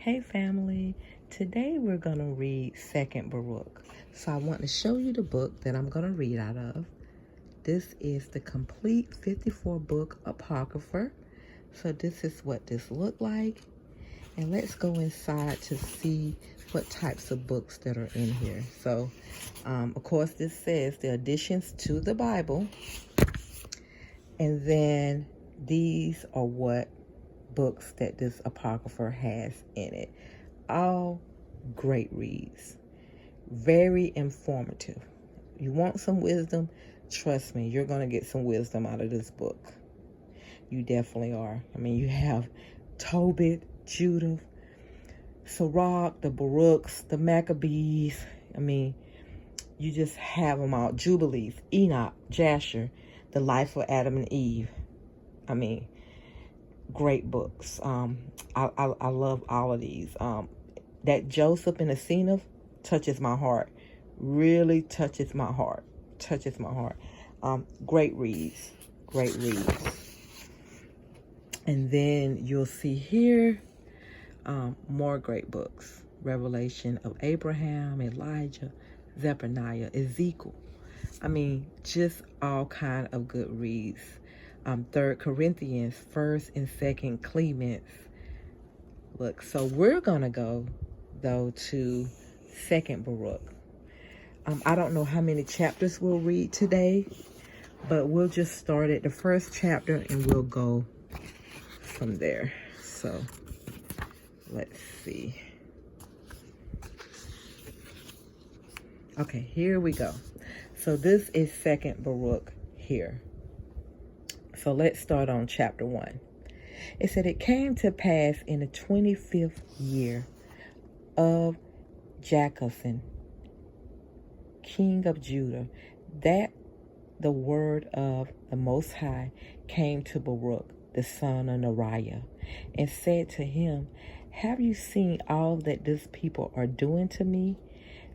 Hey family, today we're going to read 2nd Baruch. So I want to show you the book that I'm going to read out of. This is the complete 54 book Apocrypha. So this is what this looked like. And let's go inside to see what types of books that are in here. So, of course, this says the additions to the Bible. And then these are what books that this Apocrypha has in it. All great reads. Very informative. You want some wisdom? Trust me, you're going to get some wisdom out of this book. You definitely are. I mean, you have Tobit, Judith, Sirach, the Baruchs, the Maccabees. I mean, you just have them all. Jubilees, Enoch, Jasher, the life of Adam and Eve. I mean, great books. I love all of these. That Joseph and Asenath touches my heart. Really touches my heart. Touches my heart. Great reads. Great reads. And then you'll see here more great books. Revelation of Abraham, Elijah, Zephaniah, Ezekiel. I mean, just all kind of good reads. 3rd Corinthians, 1st and 2nd Clements. Look, so we're going to go, though, to 2nd Baruch. I don't know how many chapters we'll read today, but we'll just start at the first chapter and we'll go from there. So, let's see. Okay, here we go. So this is 2nd Baruch here. So let's start on chapter 1. It said, it came to pass in the 25th year of Jacobson, king of Judah, that the word of the Most High came to Baruch, the son of Neriah, and said to him, have you seen all that this people are doing to me?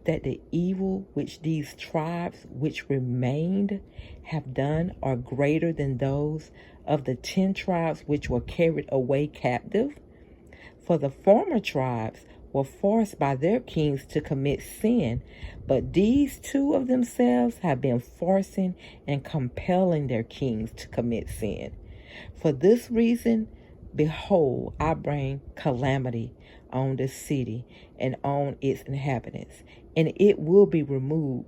That the evil which these tribes which remained have done are greater than those of the 10 tribes which were carried away captive? For the former tribes were forced by their kings to commit sin, but these two of themselves have been forcing and compelling their kings to commit sin. For this reason, behold, I bring calamity on the city and on its inhabitants, and it will be removed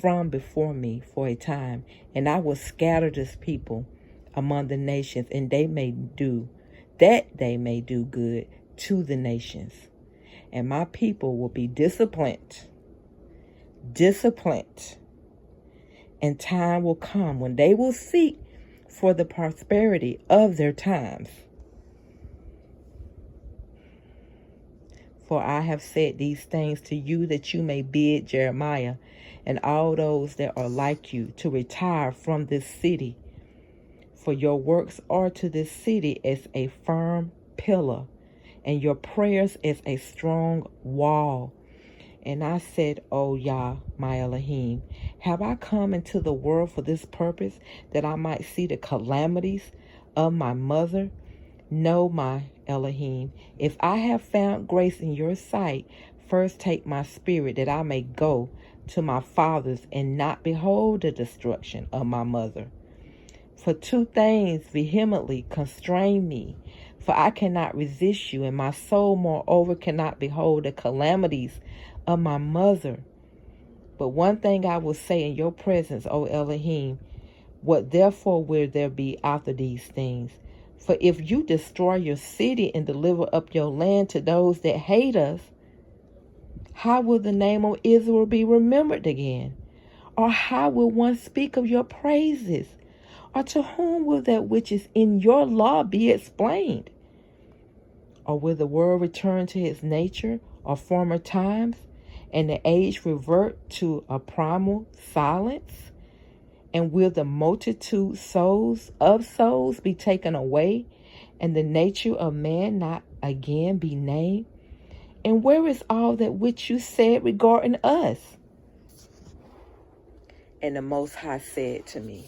from before me for a time, and I will scatter this people among the nations, and they may do good to the nations. And my people will be disciplined, and time will come when they will seek for the prosperity of their times. For I have said these things to you that you may bid Jeremiah and all those that are like you to retire from this city. For your works are to this city as a firm pillar, and your prayers as a strong wall. And I said, O Yah, my Elohim, have I come into the world for this purpose, that I might see the calamities of my mother? No, my Elohim, if I have found grace in your sight, first take my spirit, that I may go to my fathers and not behold the destruction of my mother. For 2 things vehemently constrain me, for I cannot resist you, and my soul moreover cannot behold the calamities of my mother. But one thing I will say in your presence, O Elohim, what therefore will there be after these things? For if you destroy your city and deliver up your land to those that hate us, how will the name of Israel be remembered again? Or how will one speak of your praises? Or to whom will that which is in your law be explained? Or will the world return to its nature or former times, and the age revert to a primal silence? And will the multitude of souls be taken away, and the nature of man not again be named? And where is all that which you said regarding us? And the Most High said to me,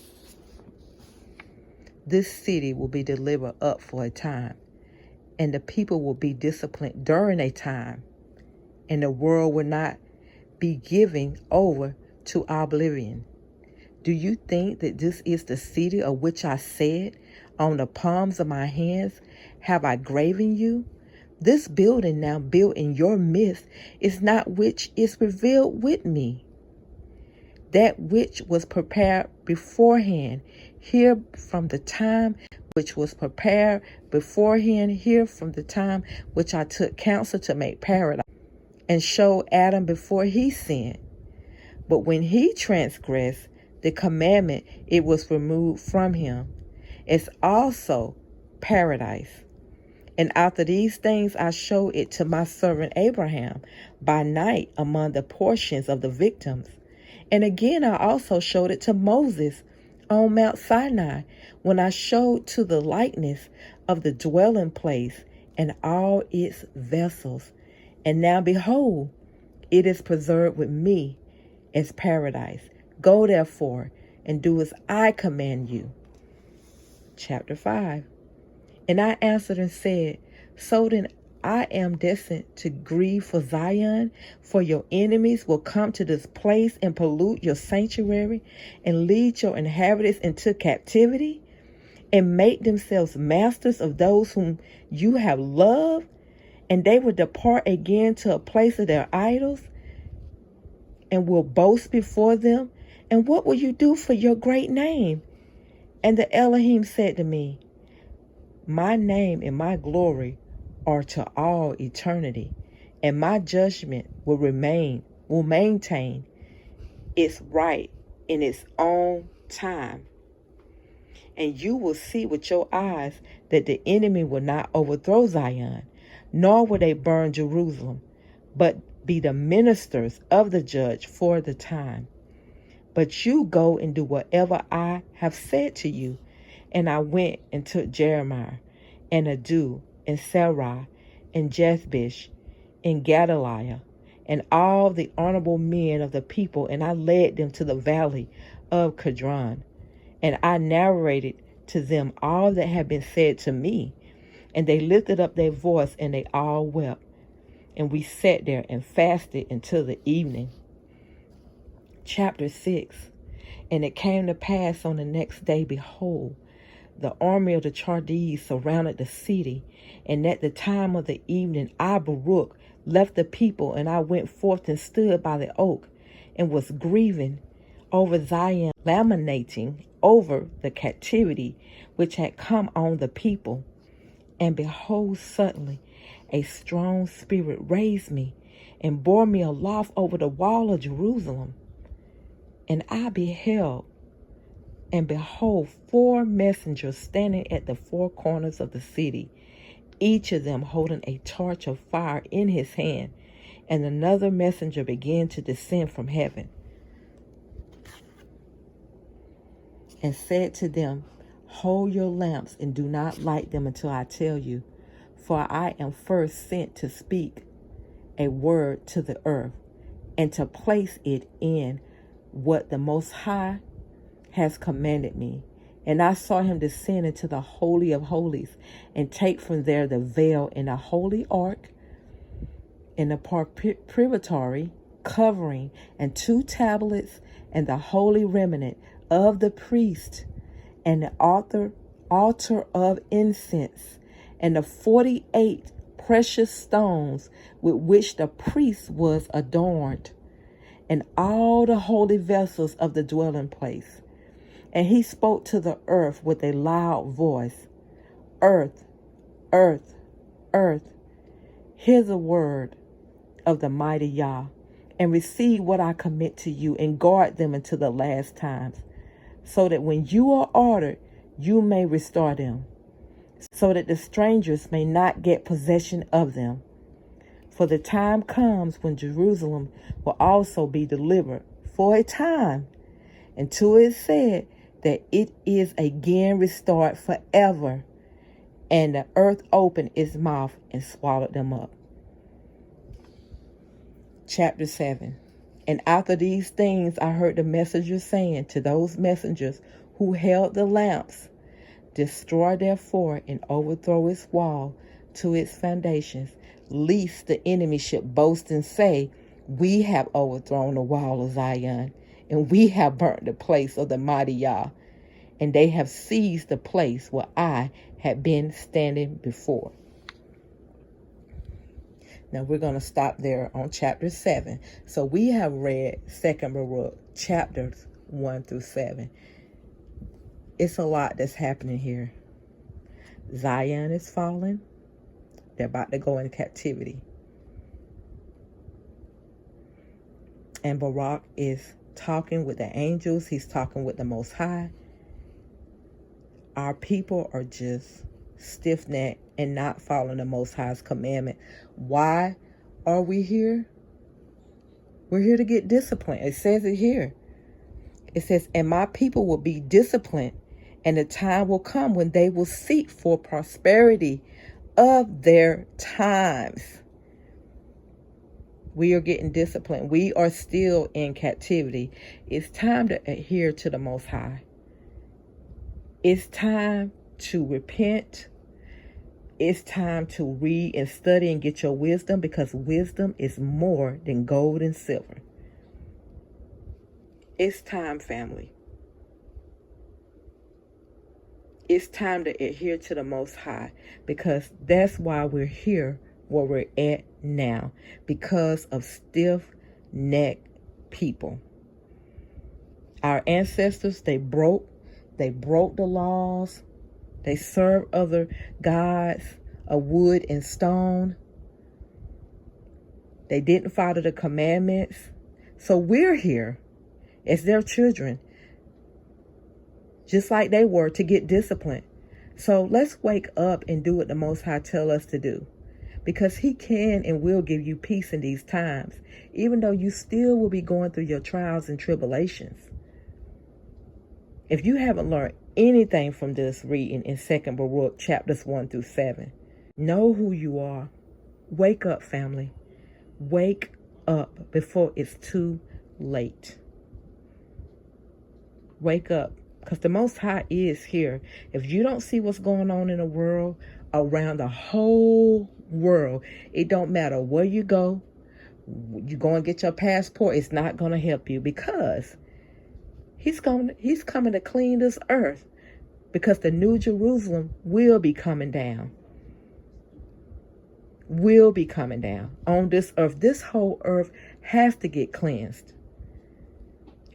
this city will be delivered up for a time, and the people will be disciplined during a time, and the world will not be giving over to oblivion. Do you think that this is the city of which I said, on the palms of my hands have I graven you? This building now built in your midst is not which is revealed with me. That which was prepared beforehand, here from the time which was prepared beforehand, here from the time which I took counsel to make paradise, and show Adam before he sinned. But when he transgressed the commandment, it was removed from him. It's also paradise. And after these things I showed it to my servant Abraham by night among the portions of the victims. And again I also showed it to Moses on Mount Sinai, when I showed to the likeness of the dwelling place and all its vessels. And now behold, it is preserved with me as paradise. Go therefore and do as I command you. Chapter 5. And I answered and said, so then I am destined to grieve for Zion, for your enemies will come to this place and pollute your sanctuary and lead your inhabitants into captivity and make themselves masters of those whom you have loved, and they will depart again to a place of their idols and will boast before them. And what will you do for your great name? And the Elohim said to me, my name and my glory are to all eternity, and my judgment will maintain its right in its own time. And you will see with your eyes that the enemy will not overthrow Zion, nor will they burn Jerusalem, but be the ministers of the judge for the time. But you go and do whatever I have said to you. And I went and took Jeremiah and Adu and Sarai and Jethbish and Gedaliah and all the honorable men of the people, and I led them to the valley of Kidron. And I narrated to them all that had been said to me. And they lifted up their voice, and they all wept. And we sat there and fasted until the evening. Chapter 6. And it came to pass on the next day, behold, the army of the Chaldees surrounded the city. And at the time of the evening, I, Baruch, left the people, and I went forth and stood by the oak, and was grieving over Zion, lamenting over the captivity which had come on the people. And behold, suddenly a strong spirit raised me, and bore me aloft over the wall of Jerusalem. And I beheld, and behold, 4 messengers standing at the 4 corners of the city, each of them holding a torch of fire in his hand. And another messenger began to descend from heaven, and said to them, hold your lamps, and do not light them until I tell you. For I am first sent to speak a word to the earth, and to place it in what the Most High has commanded me. And I saw him descend into the Holy of Holies, and take from there the veil and the holy ark, and the propitiatory covering, and 2 tablets, and the holy remnant of the priest, and the altar of incense, and the 48 precious stones with which the priest was adorned, and all the holy vessels of the dwelling place. And he spoke to the earth with a loud voice, earth, earth, earth, hear the word of the mighty Yah, and receive what I commit to you, and guard them until the last times, so that when you are ordered, you may restore them, so that the strangers may not get possession of them. For the time comes when Jerusalem will also be delivered for a time, until it is said that it is again restored forever. And the earth opened its mouth and swallowed them up. Chapter 7. And after these things I heard the messenger saying to those messengers who held the lamps, destroy therefore and overthrow its wall to its foundations, lest the enemy should boast and say, we have overthrown the wall of Zion, and we have burnt the place of the mighty Yah, and they have seized the place where I had been standing before. Now we're going to stop there on chapter 7. So we have read 2nd Baruch, chapters 1 through 7. It's a lot that's happening here. Zion is falling. They're about to go into captivity. And Baruch is talking with the angels. He's talking with the Most High. Our people are just stiff-necked and not following the Most High's commandment. Why are we here? We're here to get disciplined. It says it here. It says, and my people will be disciplined, and the time will come when they will seek for prosperity of their times. We are getting disciplined. We are still in captivity. It's time to adhere to the Most High. It's time to repent. It's time to read and study and get your wisdom, because wisdom is more than gold and silver. It's time, family. It's time to adhere to the Most High, because that's why we're here where we're at now, because of stiff-necked people. Our ancestors, they broke the laws. They served other gods of wood and stone. They didn't follow the commandments. So we're here as their children, just like they were, to get disciplined. So let's wake up and do what the Most High tell us to do, because He can and will give you peace in these times, even though you still will be going through your trials and tribulations. If you haven't learned anything from this reading in 2nd Baruch, chapters 1 through 7, know who you are. Wake up, family. Wake up before it's too late. Wake up, because the Most High is here. If you don't see what's going on in the world, around the whole world, it don't matter where you go. You go and get your passport, it's not going to help you, because He's coming to clean this earth, because the New Jerusalem will be coming down. Will be coming down on this earth. This whole earth has to get cleansed.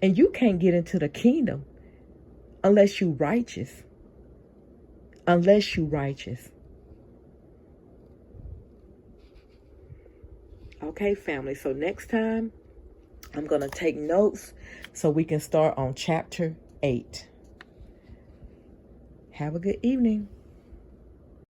And you can't get into the kingdom unless you righteous. Unless you righteous. Okay, family. So next time, I'm going to take notes so we can start on chapter 8. Have a good evening.